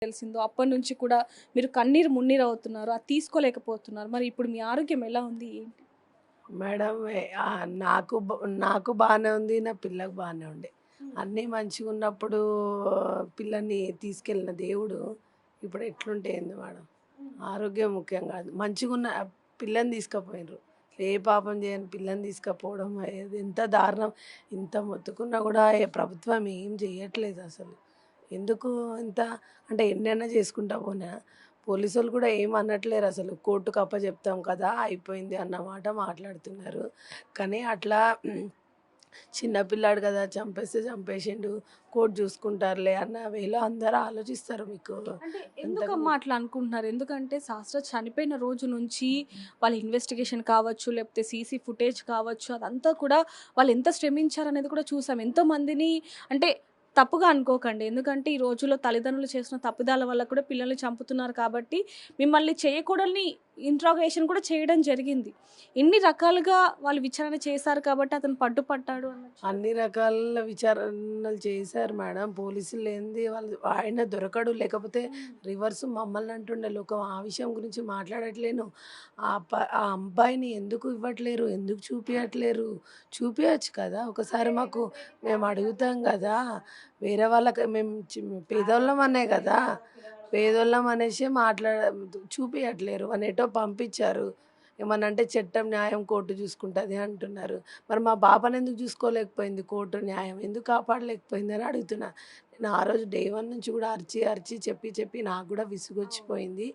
తెలిసిందో అప్పటి నుంచి కూడా మీరు కన్నీరు మున్నీరు అవుతున్నారు. అది తీసుకోలేకపోతున్నారు. మరి ఇప్పుడు మీ ఆరోగ్యం ఎలా ఉంది? ఏంటి? మేడం నాకు బాగానే ఉంది. నా పిల్లకు బాగానే ఉండే. హ్మ్. అన్నీ మంచిగున్నప్పుడు పిల్లని తీసుకెళ్ళిన దేవుడు ఇప్పుడు ఎట్లుంటే ఏంది మేడం? హ్మ్. ఆరోగ్యం ముఖ్యం కాదు. మంచిగున్న పిల్లని తీసుకపోయిండ్రు. ఏ పాపం చేయని పిల్లని తీసుకపోవడం అది ఎంత దారుణం. ఇంత మొత్తుకున్నా కూడా ప్రభుత్వం ఏం చేయట్లేదు అసలు. ఎందుకు ఇంత అంటే ఎన్నైనా చేసుకుంటా పోనా పోలీసోళ్ళు కూడా ఏం అనట్లేరు అసలు. కోర్టుకు అప్పజెప్తాం కదా! అయిపోయింది అన్న మాట మాట్లాడుతున్నారు. కానీ అట్లా చిన్న పిల్లాడు కదా! చంపేస్తే చంపేసిండు. కోర్ట్ చూసుకుంటారులే అన్న వేలో అందరూ ఆలోచిస్తారు మీకు. అంటే అంతకు ఎందుకమ్మా అట్లా అనుకుంటున్నారు? ఎందుకంటే శాస్త్ర చనిపోయిన రోజు నుంచి వాళ్ళ ఇన్వెస్టిగేషన్ కావచ్చు, లేకపోతే సీసీ ఫుటేజ్ కావచ్చు, అదంతా కూడా వాళ్ళు ఎంత శ్రమించారనేది కూడా చూసాం. ఎంతో మందిని అంటే తప్పుగా అనుకోకండి. ఎందుకంటే ఈ రోజుల్లో తల్లిదండ్రులు చేసిన తప్పిదాల వల్ల కూడా పిల్లల్ని చంపుతున్నారు కాబట్టి మిమ్మల్ని చేయకూడని ఇంట్రాగేషన్ కూడా చేయడం జరిగింది. ఇన్ని రకాలుగా వాళ్ళు విచారణ చేశారు కాబట్టి అతను పడ్డాడు అనొచ్చు కదా! అన్ని రకాల విచారణలు చేశారు మేడం. పోలీసులు లేనిది వాళ్ళు ఆయన దొరకడు. లేకపోతే హ్మ్. రివర్స్ మమ్మల్ని అంటుండే లోకం. ఆ విషయం గురించి మాట్లాడట్లేను. ఆ అబ్బాయిని ఎందుకు ఇవ్వట్లేరు? ఎందుకు చూపియట్లేరు? చూపియొచ్చు కదా! ఒకసారి మాకు మేము అడుగుతాం గదా! వేరే వాళ్ళకి మేము పేదోళ్ళం అనే గదా! పేదోళ్ళం అనేసే చూపియట్లేరు. అని ఎటో పంపించారు. ఏమన్నా అంటే చట్టం, న్యాయం, కోర్టు చూసుకుంటది అంటున్నారు. మరి మా పాపని ఎందుకు చూసుకోలేకపోయింది కోర్టు, న్యాయం? ఎందుకు కాపాడలేకపోయింది అని అడుగుతున్నా. నేను ఆ రోజు డే 1 నుంచి కూడా అరిచి, అరిచి చెప్పి, చెప్పి నాకు కూడా అవును. విసుగొచ్చిపోయింది.